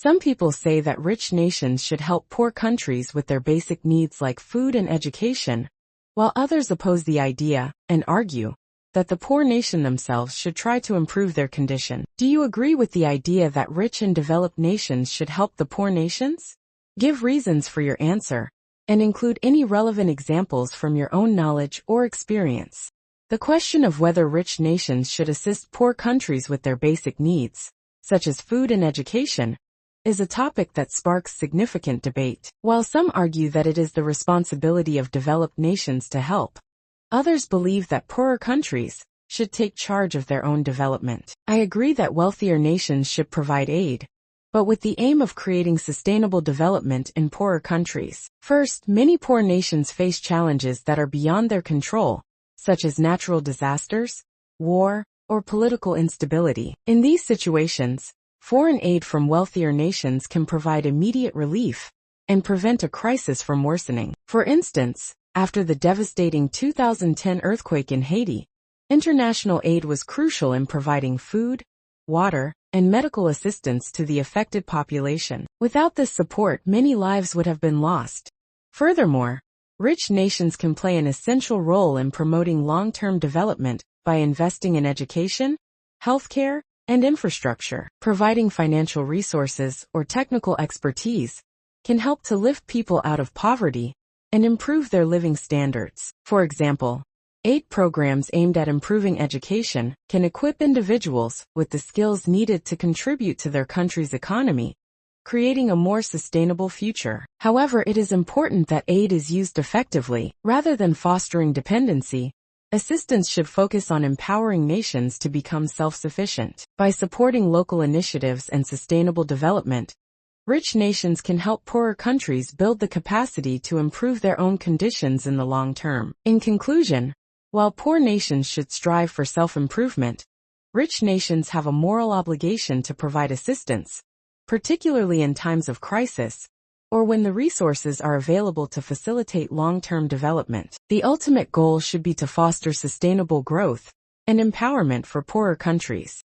Some people say that rich nations should help poor countries with their basic needs like food and education, while others oppose the idea and argue that the poor nation themselves should try to improve their condition. Do you agree with the idea that rich and developed nations should help the poor nations? Give reasons for your answer, and include any relevant examples from your own knowledge or experience. The question of whether rich nations should assist poor countries with their basic needs, such as food and education, is a topic that sparks significant debate. While some argue that it is the responsibility of developed nations to help, others believe that poorer countries should take charge of their own development. I agree that wealthier nations should provide aid, but with the aim of creating sustainable development in poorer countries. First, many poor nations face challenges that are beyond their control, such as natural disasters, war, or political instability. In these situations, foreign aid from wealthier nations can provide immediate relief and prevent a crisis from worsening. For instance, after the devastating 2010 earthquake in Haiti, international aid was crucial in providing food, water, and medical assistance to the affected population. Without this support, many lives would have been lost. Furthermore, rich nations can play an essential role in promoting long-term development by investing in education, healthcare, and infrastructure. Providing financial resources or technical expertise can help to lift people out of poverty and improve their living standards. For example, aid programs aimed at improving education can equip individuals with the skills needed to contribute to their country's economy, creating a more sustainable future. However, it is important that aid is used effectively. Rather than fostering dependency, assistance should focus on empowering nations to become self-sufficient. By supporting local initiatives and sustainable development, rich nations can help poorer countries build the capacity to improve their own conditions in the long term. In conclusion, while poor nations should strive for self-improvement, rich nations have a moral obligation to provide assistance, particularly in times of crisis, or when the resources are available to facilitate long-term development. The ultimate goal should be to foster sustainable growth and empowerment for poorer countries.